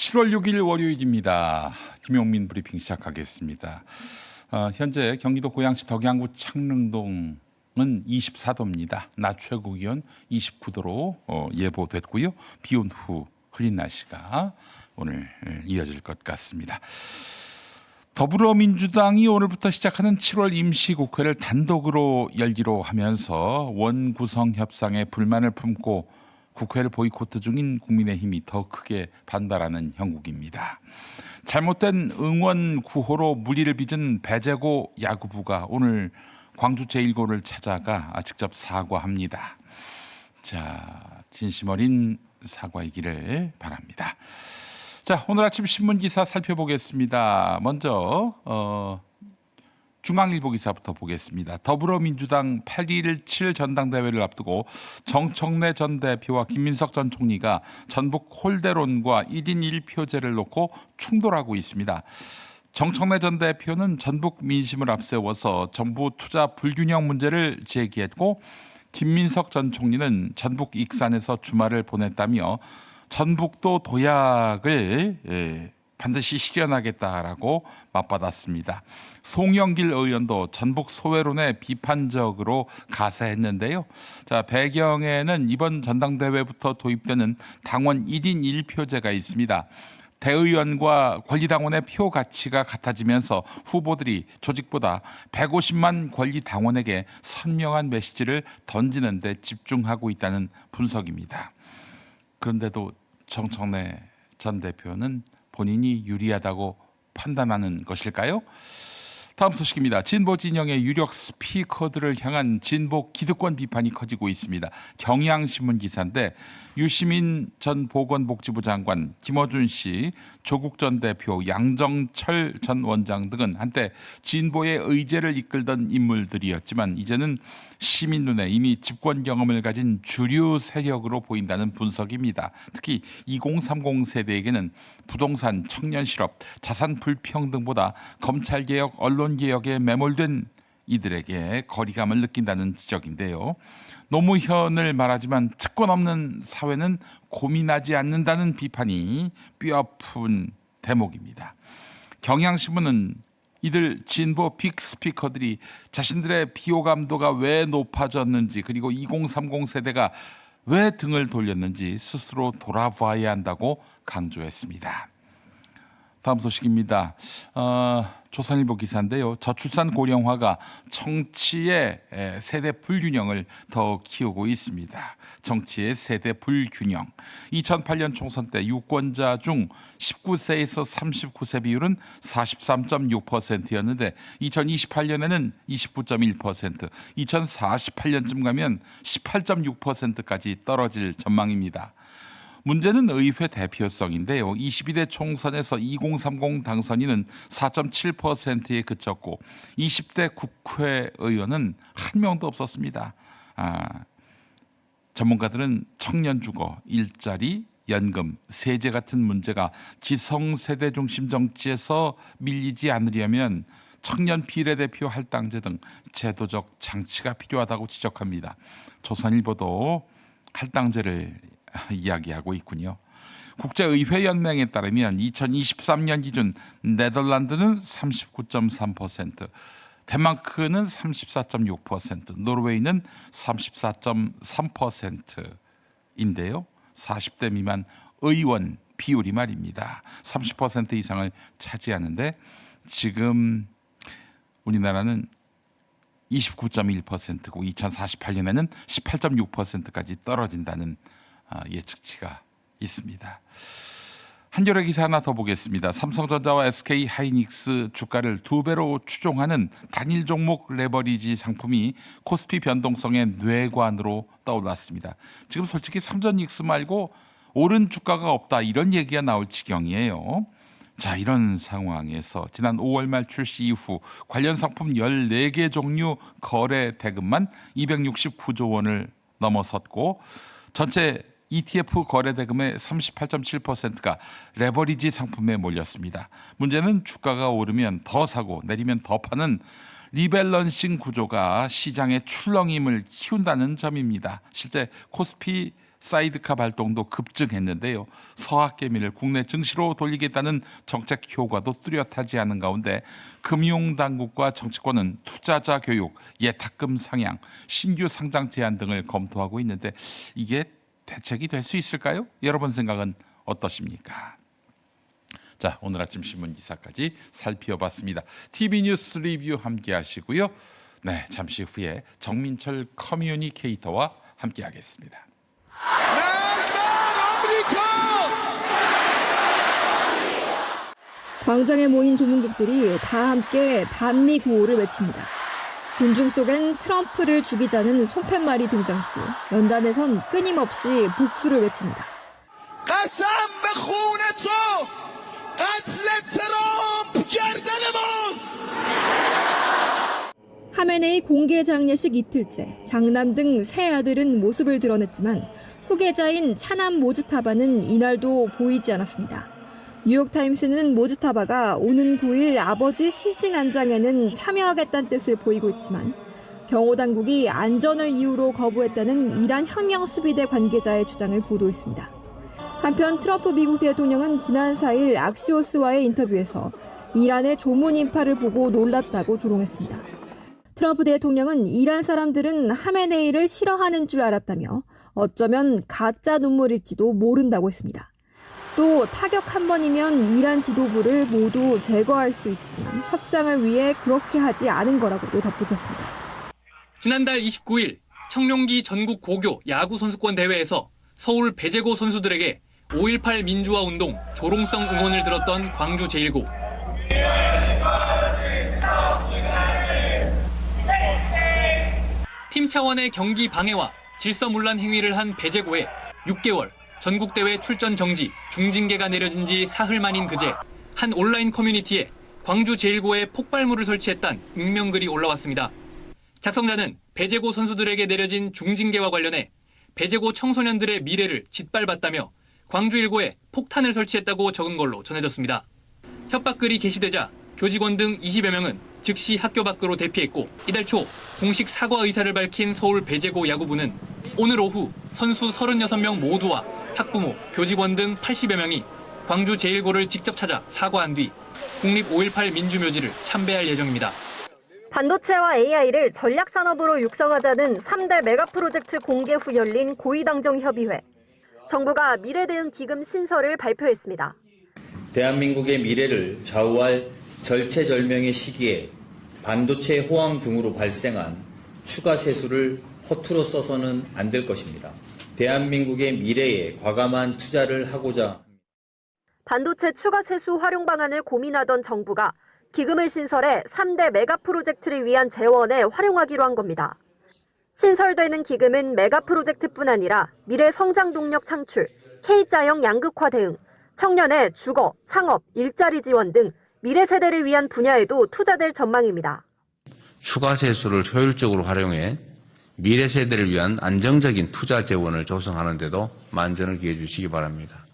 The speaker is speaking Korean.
7월 6일 월요일입니다. 김용민 브리핑 시작하겠습니다. 현재 경기도 고양시 덕양구 창릉동은 24도입니다. 낮 최고 기온 29도로 예보됐고요. 비온 후 흐린 날씨가 오늘 이어질 것 같습니다. 더불어민주당이 오늘부터 시작하는 7월 임시국회를 단독으로 열기로 하면서 원구성 협상에 불만을 품고 국회를 보이콧 중인 국민의힘이 더 크게 반발하는 형국입니다. 잘못된 응원 구호로 물의를 빚은 배재고 야구부가 오늘 광주 제1고를 찾아가 직접 사과합니다. 자, 진심 어린 사과이기를 바랍니다. 자, 오늘 아침 신문 기사 살펴보겠습니다. 먼저 중앙일보 기사부터 보겠습니다. 더불어민주당 8.17 전당대회를 앞두고 정청래 전 대표와 김민석 전 총리가 전북 홀대론과 1인 1표제를 놓고 충돌하고 있습니다. 정청래 전 대표는 전북 민심을 앞세워서 정부 투자 불균형 문제를 제기했고, 김민석 전 총리는 전북 익산에서 주말을 보냈다며 전북도 도약을 반드시 실현하겠다라고 맞받았습니다. 송영길 의원도 전북 소외론에 비판적으로 가세했는데요. 자, 배경에는 이번 전당대회부터 도입되는 당원 1인 1표제가 있습니다. 대의원과 권리당원의 표 가치가 같아지면서 후보들이 조직보다 150만 권리당원에게 선명한 메시지를 던지는 데 집중하고 있다는 분석입니다. 그런데도 정청래 전 대표는 본인이 유리하다고 판단하는 것일까요? 다음 소식입니다. 진보 진영의 유력 스피커들을 향한 진보 기득권 비판이 커지고 있습니다. 경향신문 기사인데, 유시민 전 보건복지부 장관, 김어준 씨, 조국 전 대표, 양정철 전 원장 등은 한때 진보의 의제를 이끌던 인물들이었지만 이제는 시민 눈에 이미 집권 경험을 가진 주류 세력으로 보인다는 분석입니다. 특히 2030 세대에게는 부동산, 청년 실업, 자산 불평등보다 검찰개혁, 언론개혁에 매몰된 이들에게 거리감을 느낀다는 지적인데요. 노무현을 말하지만 특권 없는 사회는 고민하지 않는다는 비판이 뼈아픈 대목입니다. 경향신문은 이들 진보 빅스피커들이 자신들의 비호감도가 왜 높아졌는지, 그리고 2030 세대가 왜 등을 돌렸는지 스스로 돌아봐야 한다고 강조했습니다. 다음 소식입니다. 조선일보 기사인데요. 저출산 고령화가 정치의 세대 불균형을 더 키우고 있습니다. 정치의 세대 불균형. 2008년 총선 때 유권자 중 19세에서 39세 비율은 43.6%였는데 2028년에는 29.1%, 2048년쯤 가면 18.6%까지 떨어질 전망입니다. 문제는 의회 대표성인데요. 22대 총선에서 2030 당선인은 4.7%에 그쳤고 20대 국회의원은 한 명도 없었습니다. 전문가들은 청년 주거, 일자리, 연금, 세제 같은 문제가 기성세대 중심 정치에서 밀리지 않으려면 청년 비례대표 할당제 등 제도적 장치가 필요하다고 지적합니다. 조선일보도 할당제를 이야기하고 있군요. 국제의회연맹에 따르면 2023년 기준 네덜란드는 39.3%, 덴마크는 34.6%, 노르웨이는 34.3%인데요. 40대 미만 의원 비율이 말입니다. 30% 이상을 차지하는데 지금 우리나라는 29.1%고 2048년에는 18.6%까지 떨어진다는 예측치가 있습니다. 한겨레 기사 하나 더 보겠습니다. 삼성전자와 SK 하이닉스 주가를 2배로 추종하는 단일 종목 레버리지 상품이 코스피 변동성의 뇌관으로 떠올랐습니다. 지금 솔직히 삼전닉스 말고 오른 주가가 없다, 이런 얘기가 나올 지경이에요. 자, 이런 상황에서 지난 5월 말 출시 이후 관련 상품 14개 종류 거래 대금만 269조 원을 넘어섰고 전체 ETF 거래 대금의 38.7%가 레버리지 상품에 몰렸습니다. 문제는 주가가 오르면 더 사고 내리면 더 파는 리밸런싱 구조가 시장의 출렁임을 키운다는 점입니다. 실제 코스피 사이드카 발동도 급증했는데요. 서학개미를 국내 증시로 돌리겠다는 정책 효과도 뚜렷하지 않은 가운데 금융당국과 정치권은 투자자 교육, 예탁금 상향, 신규 상장 제한 등을 검토하고 있는데 이게 대책이 될 수 있을까요? 여러분 생각은 어떠십니까? 자, 오늘 아침 신문 기사까지 살펴봤습니다. TV 뉴스 리뷰 함께 하시고요. 네, 잠시 후에 정민철 커뮤니케이터와 함께 하겠습니다. 광장에 모인 조문객들이 다 함께 반미 구호를 외칩니다. 군중 속엔 트럼프를 죽이자는 손팻말이 등장했고 연단에선 끊임없이 복수를 외칩니다. 하메네이 공개 장례식 이틀째 장남 등 세 아들은 모습을 드러냈지만 후계자인 차남 모즈타바는 이날도 보이지 않았습니다. 뉴욕타임스는 모즈타바가 오는 9일 아버지 시신안장에는 참여하겠다는 뜻을 보이고 있지만 경호당국이 안전을 이유로 거부했다는 이란 혁명수비대 관계자의 주장을 보도했습니다. 한편 트럼프 미국 대통령은 지난 4일 악시오스와의 인터뷰에서 이란의 조문 인파를 보고 놀랐다고 조롱했습니다. 트럼프 대통령은 이란 사람들은 하메네이를 싫어하는 줄 알았다며 어쩌면 가짜 눈물일지도 모른다고 했습니다. 또 타격 한 번이면 이란 지도부를 모두 제거할 수 있지만 협상을 위해 그렇게 하지 않은 거라고도 덧붙였습니다. 지난달 29일 청룡기 전국 고교 야구 선수권 대회에서 서울 배제고 선수들에게 5.18 민주화 운동 조롱성 응원을 들었던 광주 제1고. 팀 차원의 경기 방해와 질서문란 행위를 한 배제고에 6개월 전국대회 출전 정지, 중징계가 내려진 지 사흘 만인 그제 한 온라인 커뮤니티에 광주 제1고에 폭발물을 설치했다는 익명글이 올라왔습니다. 작성자는 배제고 선수들에게 내려진 중징계와 관련해 배제고 청소년들의 미래를 짓밟았다며 광주 1고에 폭탄을 설치했다고 적은 걸로 전해졌습니다. 협박글이 게시되자 교직원 등 20여 명은 즉시 학교 밖으로 대피했고 이달 초 공식 사과 의사를 밝힌 서울 배제고 야구부는 오늘 오후 선수 36명 모두와 학부모, 교직원 등 80여 명이 광주 제1고를 직접 찾아 사과한 뒤 국립 5.18 민주묘지를 참배할 예정입니다. 반도체와 AI를 전략산업으로 육성하자는 3대 메가프로젝트 공개 후 열린 고위당정협의회. 정부가 미래대응 기금 신설을 발표했습니다. 대한민국의 미래를 좌우할 절체절명의 시기에 반도체 호황 등으로 발생한 추가 세수를 허투루 써서는 안 될 것입니다. 대한민국의 미래에 과감한 투자를 하고자 반도체 추가 세수 활용 방안을 고민하던 정부가 기금을 신설해 3대 메가프로젝트를 위한 재원에 활용하기로 한 겁니다. 신설되는 기금은 메가프로젝트뿐 아니라 미래 성장 동력 창출, K자형 양극화 대응, 청년의 주거, 창업, 일자리 지원 등 미래 세대를 위한 분야에도 투자될 전망입니다. 추가 세수를 효율적으로 활용해 미래 세대를 위한 안정적인 투자 재원을 조성하는 데도 만전을 기해 주시기 바랍니다.